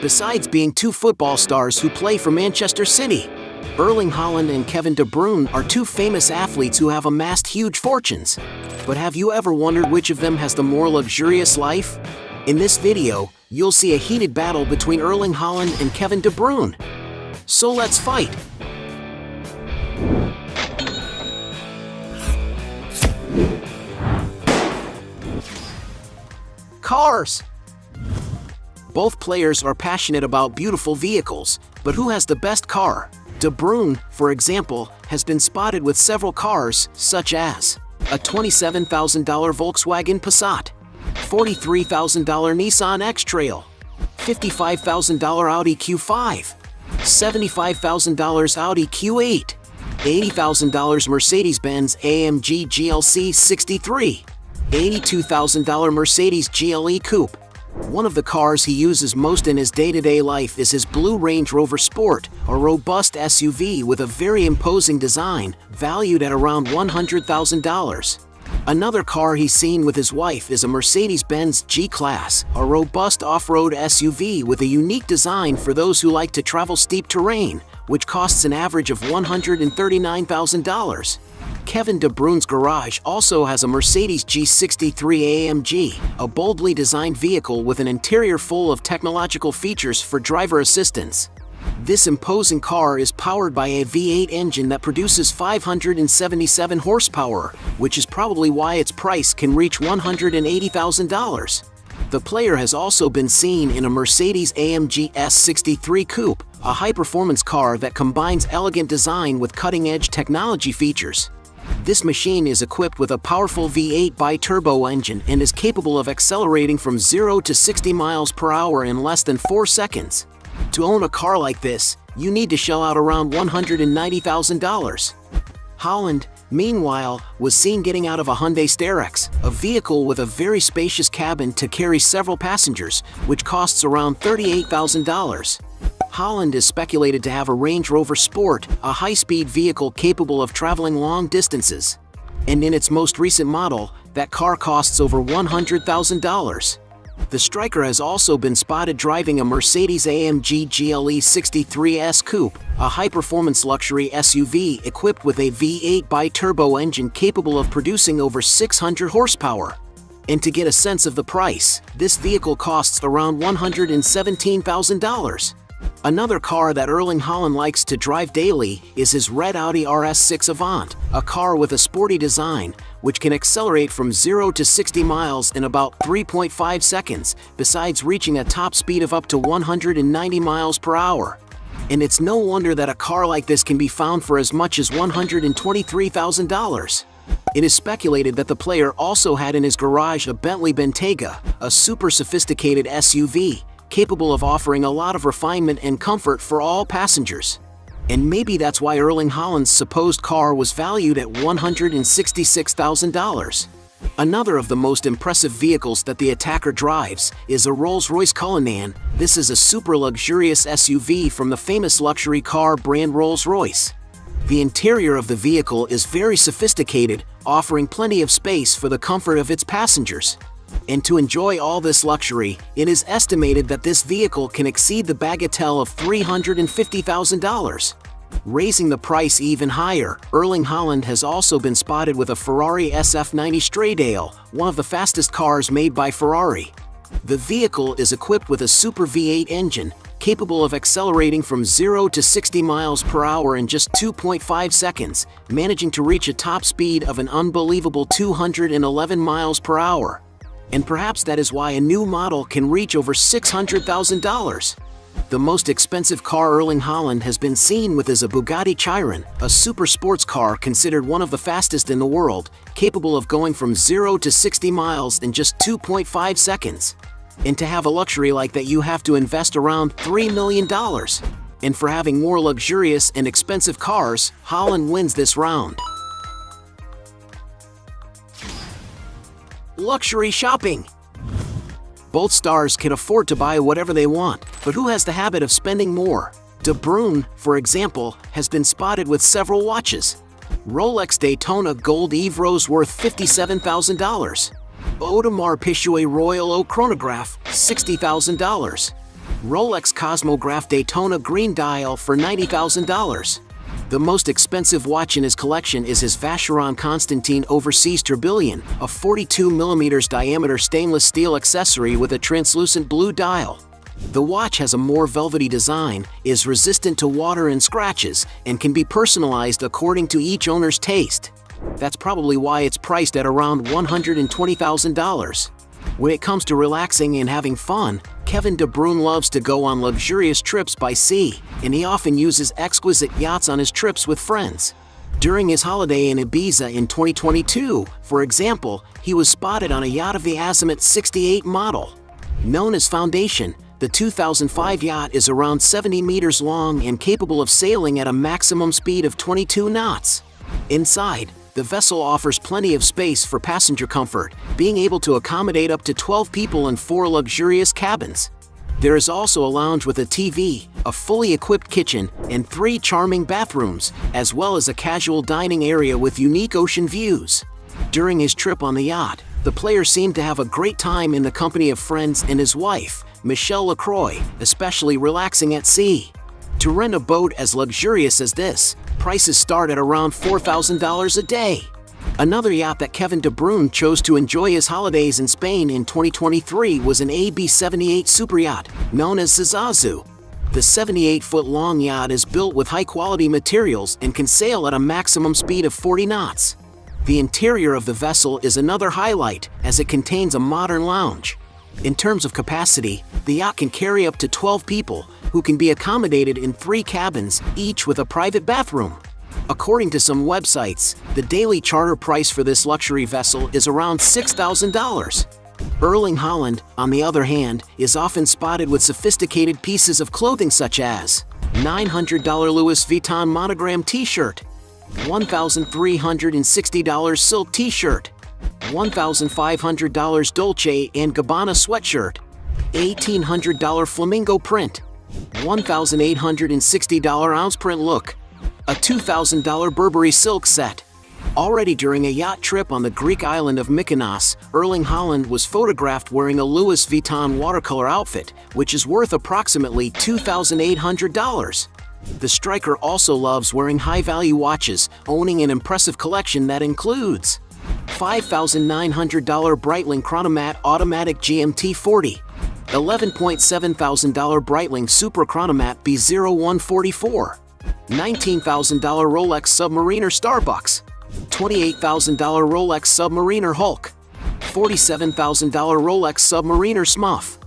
besides being two football stars who play for Manchester City. Erling Haaland and Kevin De Bruyne are two famous athletes who have amassed huge fortunes. But have you ever wondered which of them has the more luxurious life? In this video, you'll see a heated battle between Erling Haaland and Kevin De Bruyne. So let's fight! Cars! Both players are passionate about beautiful vehicles, but who has the best car? De Bruyne, for example, has been spotted with several cars, such as a $27,000 Volkswagen Passat, $43,000 Nissan X-Trail, $55,000 Audi Q5, $75,000 Audi Q8, $80,000 Mercedes-Benz AMG GLC 63, $82,000 Mercedes GLE Coupe. One of the cars he uses most in his day-to-day life is his blue Range Rover Sport, a robust SUV with a very imposing design, valued at around $100,000. Another car he's seen with his wife is a Mercedes-Benz G-Class, a robust off-road SUV with a unique design for those who like to travel steep terrain, which costs an average of $139,000. Kevin De Bruyne's garage also has a Mercedes G63 AMG, a boldly designed vehicle with an interior full of technological features for driver assistance. This imposing car is powered by a V8 engine that produces 577 horsepower, which is probably why its price can reach $180,000. The player has also been seen in a Mercedes AMG S63 Coupe, a high-performance car that combines elegant design with cutting-edge technology features. This machine is equipped with a powerful V8 bi-turbo engine and is capable of accelerating from 0 to 60 miles per hour in less than 4 seconds. To own a car like this, you need to shell out around $190,000. Haaland, meanwhile, was seen getting out of a Hyundai Starex, a vehicle with a very spacious cabin to carry several passengers, which costs around $38,000. Haaland is speculated to have a Range Rover Sport, a high-speed vehicle capable of traveling long distances. And in its most recent model, that car costs over $100,000. The striker has also been spotted driving a Mercedes AMG GLE 63S Coupe, a high-performance luxury SUV equipped with a V8 bi-turbo engine capable of producing over 600 horsepower. And to get a sense of the price, this vehicle costs around $117,000. Another car that Erling Haaland likes to drive daily is his red Audi RS6 Avant, a car with a sporty design, which can accelerate from 0 to 60 miles in about 3.5 seconds, besides reaching a top speed of up to 190 miles per hour. And it's no wonder that a car like this can be found for as much as $123,000. It is speculated that the player also had in his garage a Bentley Bentayga, a super sophisticated SUV, capable of offering a lot of refinement and comfort for all passengers. And maybe that's why Erling Haaland's supposed car was valued at $166,000. Another of the most impressive vehicles that the attacker drives is a Rolls-Royce Cullinan. This is a super luxurious SUV from the famous luxury car brand Rolls-Royce. The interior of the vehicle is very sophisticated, offering plenty of space for the comfort of its passengers. And to enjoy all this luxury, it is estimated that this vehicle can exceed the bagatelle of $350,000. Raising the price even higher, Erling Haaland has also been spotted with a Ferrari SF90 Stradale, one of the fastest cars made by Ferrari. The vehicle is equipped with a Super V8 engine, capable of accelerating from 0 to 60 miles per hour in just 2.5 seconds, managing to reach a top speed of an unbelievable 211 miles per hour. And perhaps that is why a new model can reach over $600,000. The most expensive car Erling Haaland has been seen with is a Bugatti Chiron, a super sports car considered one of the fastest in the world, capable of going from 0 to 60 miles in just 2.5 seconds. And to have a luxury like that, you have to invest around $3 million. And for having more luxurious and expensive cars, Haaland wins this round. Luxury shopping. Both stars can afford to buy whatever they want, but who has the habit of spending more? De Bruyne, for example, has been spotted with several watches. Rolex Daytona Gold Eve Rose worth $57,000. Audemars Piguet Royal Oak Chronograph, $60,000. Rolex Cosmograph Daytona green dial for $90,000. The most expensive watch in his collection is his Vacheron Constantin Overseas Tourbillon, a 42mm diameter stainless steel accessory with a translucent blue dial. The watch has a more velvety design, is resistant to water and scratches, and can be personalized according to each owner's taste. That's probably why it's priced at around $120,000. When it comes to relaxing and having fun, Kevin De Bruyne loves to go on luxurious trips by sea, and he often uses exquisite yachts on his trips with friends. During his holiday in Ibiza in 2022, for example, he was spotted on a yacht of the Azimuth 68 model. Known as Foundation, the 2005 yacht is around 70 meters long and capable of sailing at a maximum speed of 22 knots. Inside, the vessel offers plenty of space for passenger comfort, being able to accommodate up to 12 people in 4 luxurious cabins. There is also a lounge with a TV, a fully equipped kitchen, and 3 charming bathrooms, as well as a casual dining area with unique ocean views. During his trip on the yacht, the player seemed to have a great time in the company of friends and his wife, Michelle LaCroix, especially relaxing at sea. To rent a boat as luxurious as this, prices start at around $4,000 a day. Another yacht that Kevin De Bruyne chose to enjoy his holidays in Spain in 2023 was an AB-78 superyacht, known as Zazazu. The 78-foot-long yacht is built with high-quality materials and can sail at a maximum speed of 40 knots. The interior of the vessel is another highlight, as it contains a modern lounge. In terms of capacity, the yacht can carry up to 12 people, who can be accommodated in 3 cabins, each with a private bathroom. According to some websites, the daily charter price for this luxury vessel is around $6,000. Erling Haaland, on the other hand, is often spotted with sophisticated pieces of clothing such as $900 Louis Vuitton monogram t-shirt, $1,360 silk t-shirt, $1,500 Dolce & Gabbana sweatshirt, $1,800 flamingo print, $1,860 ounce print look, a $2,000 Burberry silk set. Already during a yacht trip on the Greek island of Mykonos, Erling Haaland was photographed wearing a Louis Vuitton watercolor outfit, which is worth approximately $2,800. The striker also loves wearing high-value watches, owning an impressive collection that includes $5,900 Breitling Chronomat Automatic GMT 40, $11,700 Breitling Super Chronomat B0144, $19,000 Rolex Submariner Starbucks, $28,000 Rolex Submariner Hulk, $47,000 Rolex Submariner Smuff,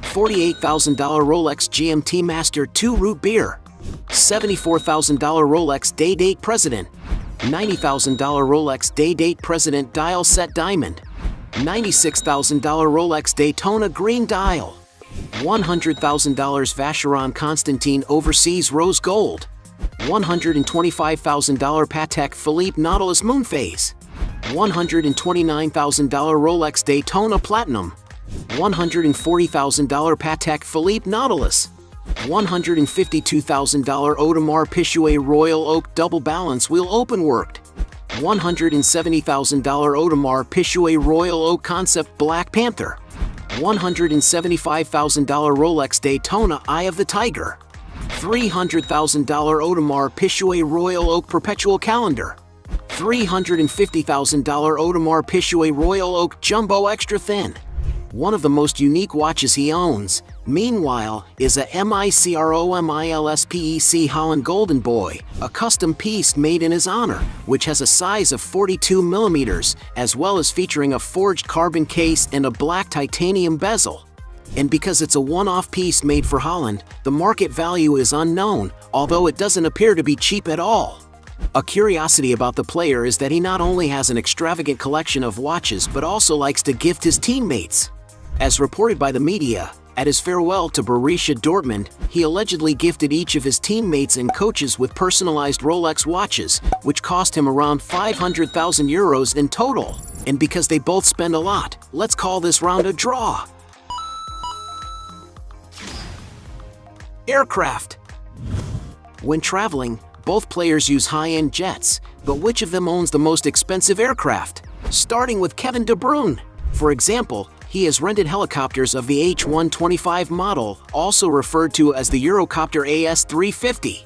$48,000 Rolex GMT Master 2 Root Beer, $74,000 Rolex Day-Date President, $90,000 Rolex Day-Date President Dial Set Diamond, $96,000 Rolex Daytona Green Dial, $100,000 Vacheron Constantin Overseas Rose Gold, $125,000 Patek Philippe Nautilus Moonphase, $129,000 Rolex Daytona Platinum, $140,000 Patek Philippe Nautilus, $152,000 Audemars Piguet Royal Oak Double Balance Wheel Openworked, $170,000 Audemars Piguet Royal Oak Concept Black Panther, $175,000 Rolex Daytona Eye of the Tiger, $300,000 Audemars Piguet Royal Oak Perpetual Calendar, $350,000 Audemars Piguet Royal Oak Jumbo Extra Thin. One of the most unique watches he owns, meanwhile, is a MICROMILSPEC Holland Golden Boy, a custom piece made in his honor, which has a size of 42mm, as well as featuring a forged carbon case and a black titanium bezel. And because it's a one-off piece made for Haaland, the market value is unknown, although it doesn't appear to be cheap at all. A curiosity about the player is that he not only has an extravagant collection of watches but also likes to gift his teammates. As reported by the media, at his farewell to Borussia Dortmund, he allegedly gifted each of his teammates and coaches with personalized Rolex watches, which cost him around 500,000 euros in total. And because they both spend a lot, let's call this round a draw. Aircraft. When traveling, both players use high-end jets, but which of them owns the most expensive aircraft? Starting with Kevin De Bruyne. For example, he has rented helicopters of the H-125 model, also referred to as the Eurocopter AS-350.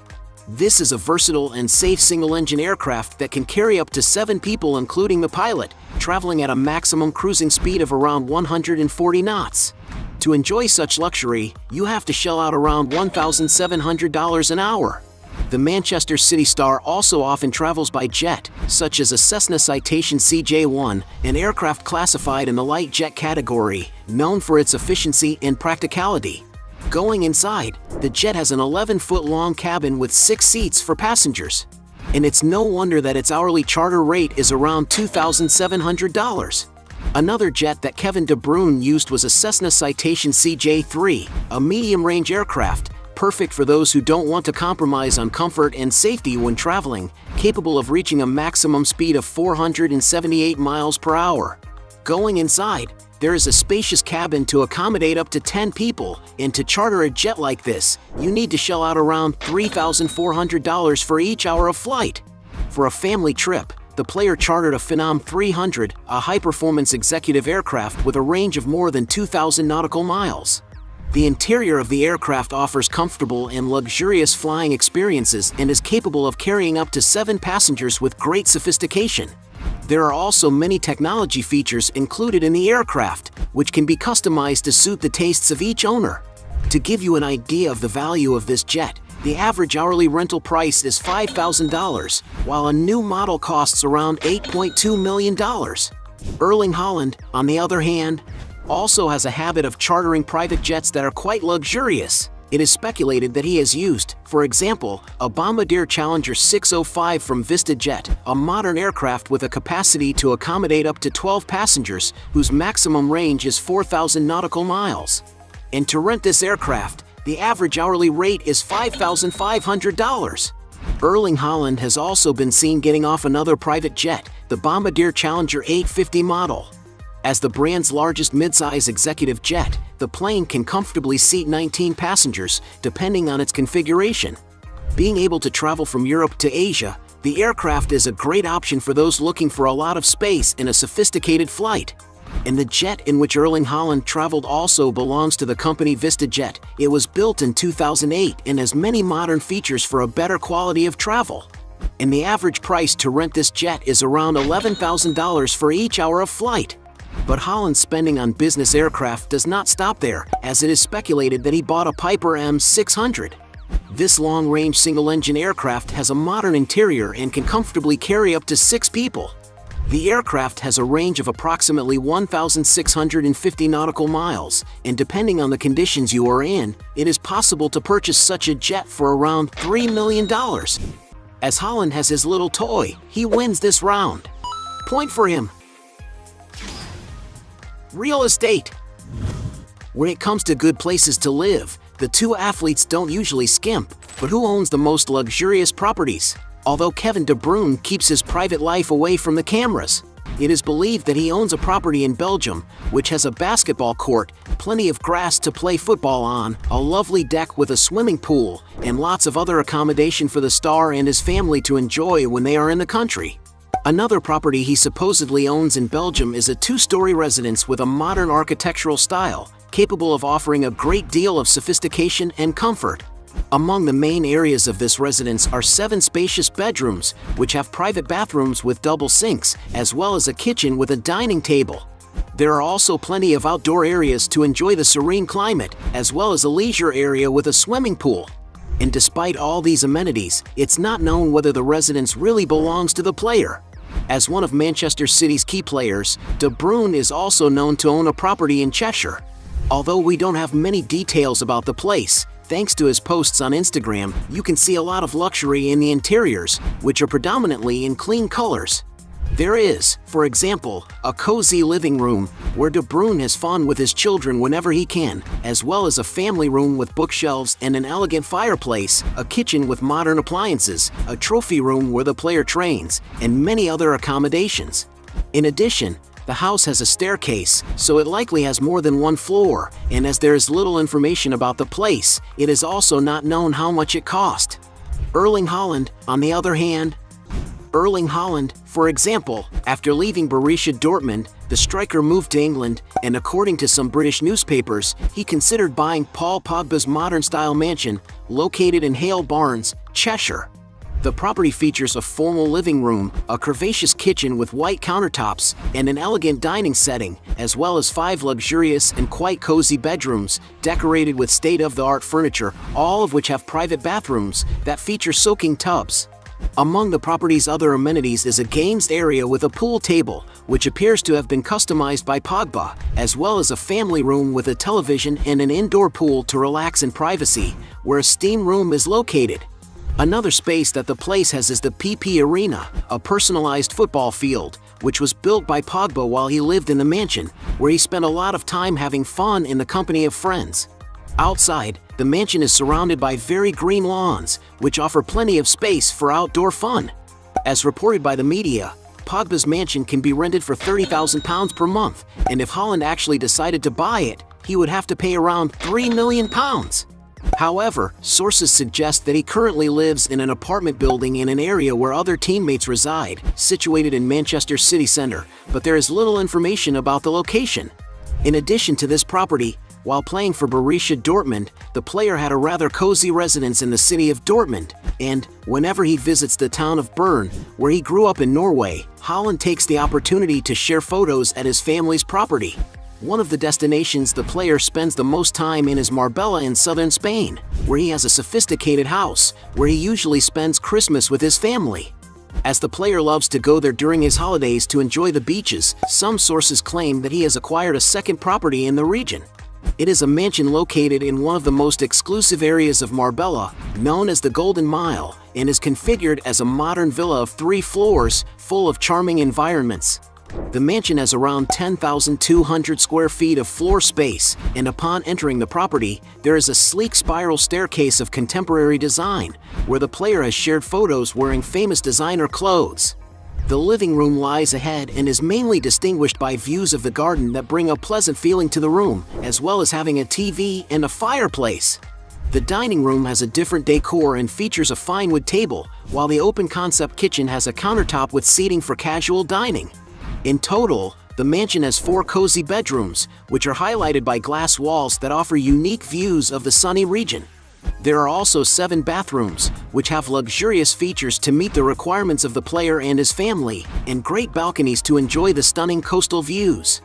This is a versatile and safe single-engine aircraft that can carry up to 7 people including the pilot, traveling at a maximum cruising speed of around 140 knots. To enjoy such luxury, you have to shell out around $1,700 an hour. The Manchester City star also often travels by jet, such as a Cessna Citation CJ1, an aircraft classified in the light jet category, known for its efficiency and practicality. Going inside, the jet has an 11-foot-long cabin with 6 seats for passengers. And it's no wonder that its hourly charter rate is around $2,700. Another jet that Kevin De Bruyne used was a Cessna Citation CJ3, a medium-range aircraft, perfect for those who don't want to compromise on comfort and safety when traveling, capable of reaching a maximum speed of 478 miles per hour. Going inside, there is a spacious cabin to accommodate up to 10 people, and to charter a jet like this, you need to shell out around $3,400 for each hour of flight. For a family trip, the player chartered a Phenom 300, a high-performance executive aircraft with a range of more than 2,000 nautical miles. The interior of the aircraft offers comfortable and luxurious flying experiences and is capable of carrying up to 7 passengers with great sophistication. There are also many technology features included in the aircraft, which can be customized to suit the tastes of each owner. To give you an idea of the value of this jet, the average hourly rental price is $5,000, while a new model costs around $8.2 million. Erling Haaland, on the other hand, also has a habit of chartering private jets that are quite luxurious. It is speculated that he has used, for example, a Bombardier Challenger 605 from VistaJet, a modern aircraft with a capacity to accommodate up to 12 passengers, whose maximum range is 4,000 nautical miles. And to rent this aircraft, the average hourly rate is $5,500. Erling Haaland has also been seen getting off another private jet, the Bombardier Challenger 850 model. As the brand's largest midsize executive jet, the plane can comfortably seat 19 passengers, depending on its configuration. Being able to travel from Europe to Asia, the aircraft is a great option for those looking for a lot of space in a sophisticated flight. And the jet in which Erling Haaland traveled also belongs to the company VistaJet. It was built in 2008 and has many modern features for a better quality of travel. And the average price to rent this jet is around $11,000 for each hour of flight. But Haaland's spending on business aircraft does not stop there, as it is speculated that he bought a Piper M600. This long-range single-engine aircraft has a modern interior and can comfortably carry up to 6 people. The aircraft has a range of approximately 1,650 nautical miles, and depending on the conditions you are in, it is possible to purchase such a jet for around $3 million. As Haaland has his little toy, he wins this round. Point for him. Real estate. When it comes to good places to live, the two athletes don't usually skimp, but who owns the most luxurious properties? Although Kevin De Bruyne keeps his private life away from the cameras, it is believed that he owns a property in Belgium, which has a basketball court, plenty of grass to play football on, a lovely deck with a swimming pool, and lots of other accommodation for the star and his family to enjoy when they are in the country. Another property he supposedly owns in Belgium is a 2-story residence with a modern architectural style, capable of offering a great deal of sophistication and comfort. Among the main areas of this residence are 7 spacious bedrooms, which have private bathrooms with double sinks, as well as a kitchen with a dining table. There are also plenty of outdoor areas to enjoy the serene climate, as well as a leisure area with a swimming pool. And despite all these amenities, it's not known whether the residence really belongs to the player. As one of Manchester City's key players, De Bruyne is also known to own a property in Cheshire. Although we don't have many details about the place, thanks to his posts on Instagram, you can see a lot of luxury in the interiors, which are predominantly in clean colors. There is, for example, a cozy living room, where De Bruyne has fun with his children whenever he can, as well as a family room with bookshelves and an elegant fireplace, a kitchen with modern appliances, a trophy room where the player trains, and many other accommodations. In addition, the house has a staircase, so it likely has more than one floor, and as there is little information about the place, it is also not known how much it cost. Erling Haaland, on the other hand, for example, after leaving Borussia Dortmund, the striker moved to England, and according to some British newspapers, he considered buying Paul Pogba's modern-style mansion, located in Hale Barnes, Cheshire. The property features a formal living room, a curvaceous kitchen with white countertops, and an elegant dining setting, as well as 5 luxurious and quite cozy bedrooms, decorated with state-of-the-art furniture, all of which have private bathrooms that feature soaking tubs. Among the property's other amenities is a games area with a pool table, which appears to have been customized by Pogba, as well as a family room with a television and an indoor pool to relax in privacy, where a steam room is located. Another space that the place has is the PP Arena, a personalized football field, which was built by Pogba while he lived in the mansion, where he spent a lot of time having fun in the company of friends. Outside, the mansion is surrounded by very green lawns, which offer plenty of space for outdoor fun. As reported by the media, Pogba's mansion can be rented for £30,000 per month, and if Haaland actually decided to buy it, he would have to pay around £3 million. However, sources suggest that he currently lives in an apartment building in an area where other teammates reside, situated in Manchester city centre, but there is little information about the location. In addition to this property, while playing for Borussia Dortmund, the player had a rather cozy residence in the city of Dortmund, and, whenever he visits the town of Bruyne, where he grew up in Norway, Haaland takes the opportunity to share photos at his family's property. One of the destinations the player spends the most time in is Marbella in southern Spain, where he has a sophisticated house, where he usually spends Christmas with his family. As the player loves to go there during his holidays to enjoy the beaches, some sources claim that he has acquired a second property in the region. It is a mansion located in one of the most exclusive areas of Marbella, known as the Golden Mile, and is configured as a modern villa of 3 floors, full of charming environments. The mansion has around 10,200 square feet of floor space, and upon entering the property, there is a sleek spiral staircase of contemporary design, where the player has shared photos wearing famous designer clothes. The living room lies ahead and is mainly distinguished by views of the garden that bring a pleasant feeling to the room, as well as having a TV and a fireplace. The dining room has a different decor and features a fine wood table, while the open-concept kitchen has a countertop with seating for casual dining. In total, the mansion has 4 cozy bedrooms, which are highlighted by glass walls that offer unique views of the sunny region. There are also 7 bathrooms, which have luxurious features to meet the requirements of the player and his family, and great balconies to enjoy the stunning coastal views.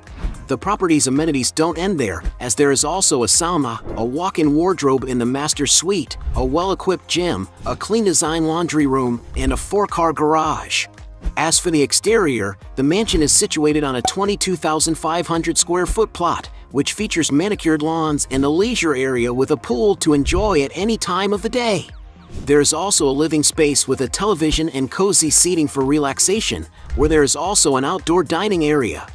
The property's amenities don't end there, as there is also a sauna, a walk-in wardrobe in the master suite, a well-equipped gym, a clean design laundry room, and a 4-car garage. As for the exterior, the mansion is situated on a 22,500 square foot plot, which features manicured lawns and a leisure area with a pool to enjoy at any time of the day. There is also a living space with a television and cozy seating for relaxation, where there is also an outdoor dining area.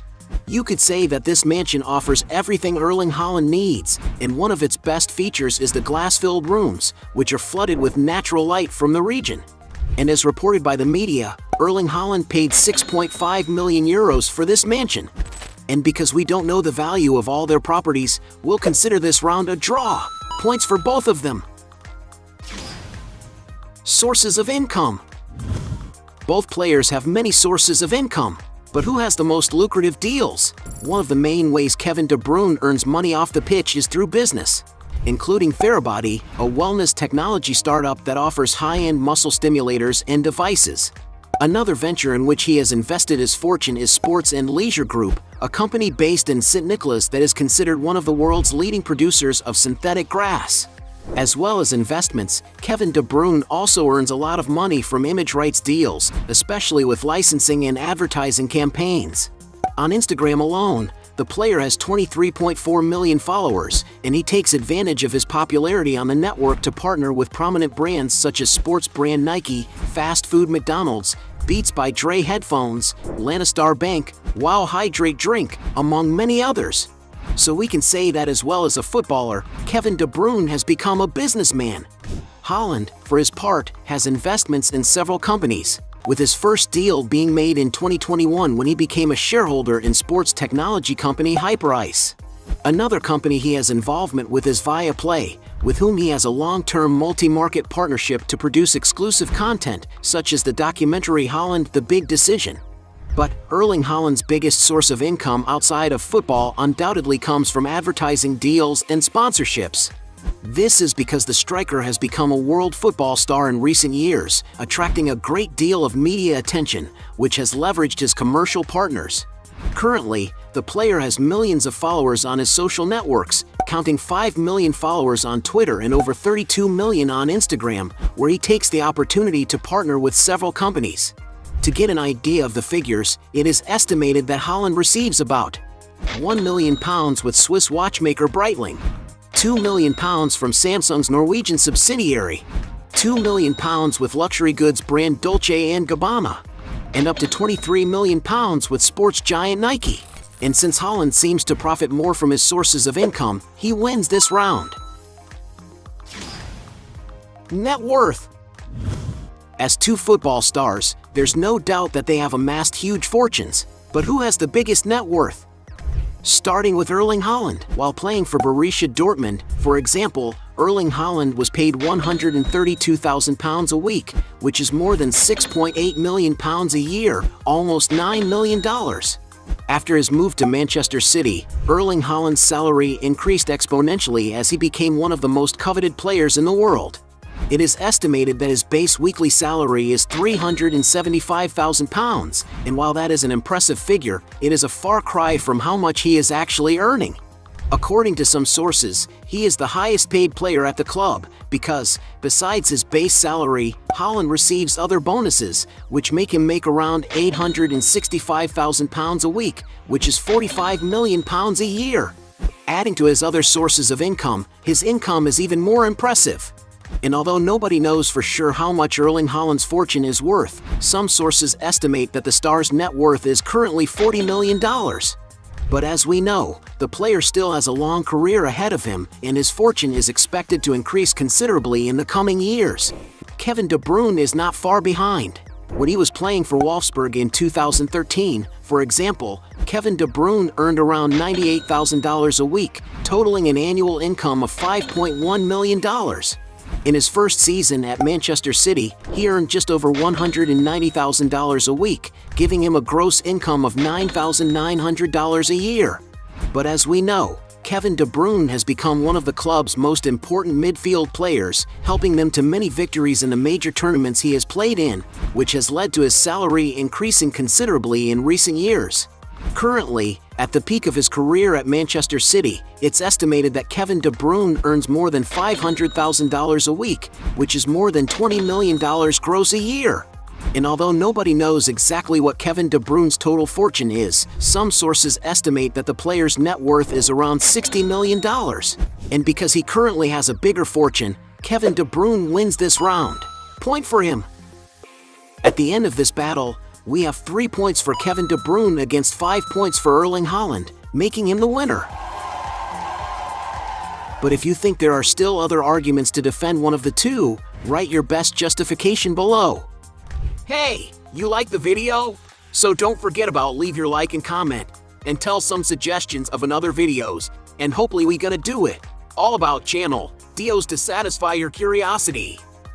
You could say that this mansion offers everything Erling Haaland needs, and one of its best features is the glass-filled rooms, which are flooded with natural light from the region. And as reported by the media, Erling Haaland paid €6.5 million for this mansion. And because we don't know the value of all their properties, we'll consider this round a draw. Points for both of them. Sources of income. Both players have many sources of income, but who has the most lucrative deals? One of the main ways Kevin De Bruyne earns money off the pitch is through business, including Therabody, a wellness technology startup that offers high-end muscle stimulators and devices. Another venture in which he has invested his fortune is Sports and Leisure Group, a company based in St. Nicholas that is considered one of the world's leading producers of synthetic grass. As well as investments, Kevin De Bruyne also earns a lot of money from image rights deals, especially with licensing and advertising campaigns. On Instagram alone, the player has 23.4 million followers, and he takes advantage of his popularity on the network to partner with prominent brands such as sports brand Nike, fast food McDonald's, Beats by Dre headphones, Lannistar Bank, Wow Hydrate drink, among many others. So we can say that as well as a footballer, Kevin De Bruyne has become a businessman. Haaland, for his part, has investments in several companies, with his first deal being made in 2021 when he became a shareholder in sports technology company Hyperice. Another company he has involvement with is Viaplay, with whom he has a long-term multi-market partnership to produce exclusive content, such as the documentary Haaland: The Big Decision. But Erling Haaland's biggest source of income outside of football undoubtedly comes from advertising deals and sponsorships. This is because the striker has become a world football star in recent years, attracting a great deal of media attention, which has leveraged his commercial partners. Currently, the player has millions of followers on his social networks, counting 5 million followers on Twitter and over 32 million on Instagram, where he takes the opportunity to partner with several companies. To get an idea of the figures, it is estimated that Haaland receives about £1 million with Swiss watchmaker Breitling, £2 million from Samsung's Norwegian subsidiary, £2 million with luxury goods brand Dolce & Gabbana, and up to £23 million with sports giant Nike. And since Haaland seems to profit more from his sources of income, he wins this round. Net worth. As two football stars, there's no doubt that they have amassed huge fortunes. But who has the biggest net worth? Starting with Erling Haaland. While playing for Borussia Dortmund, for example, Erling Haaland was paid £132,000 a week, which is more than £6.8 million a year, almost $9 million. After his move to Manchester City, Erling Haaland's salary increased exponentially as he became one of the most coveted players in the world. It is estimated that his base weekly salary is £375,000, and while that is an impressive figure, it is a far cry from how much he is actually earning. According to some sources, he is the highest paid player at the club because, besides his base salary, Haaland receives other bonuses, which make him make around £865,000 a week, which is £45 million a year. Adding to his other sources of income, his income is even more impressive. And although nobody knows for sure how much Erling Haaland's fortune is worth, some sources estimate that the star's net worth is currently $40 million. But as we know, the player still has a long career ahead of him, and his fortune is expected to increase considerably in the coming years. Kevin De Bruyne is not far behind. When he was playing for Wolfsburg in 2013, for example, Kevin De Bruyne earned around $98,000 a week, totaling an annual income of $5.1 million. In his first season at Manchester City, he earned just over $190,000 a week, giving him a gross income of $9,900 a year. But as we know, Kevin De Bruyne has become one of the club's most important midfield players, helping them to many victories in the major tournaments he has played in, which has led to his salary increasing considerably in recent years. Currently, at the peak of his career at Manchester City, it's estimated that Kevin De Bruyne earns more than $500,000 a week, which is more than $20 million gross a year. And although nobody knows exactly what Kevin De Bruyne's total fortune is, some sources estimate that the player's net worth is around $60 million. And because he currently has a bigger fortune, Kevin De Bruyne wins this round. Point for him. At the end of this battle, we have 3 points for Kevin De Bruyne against 5 points for Erling Haaland, making him the winner. But if you think there are still other arguments to defend one of the two, write your best justification below. Hey, you like the video? So don't forget about leave your like and comment, and tell some suggestions of another videos, and hopefully we gonna do it. All about channel, Dios to satisfy your curiosity.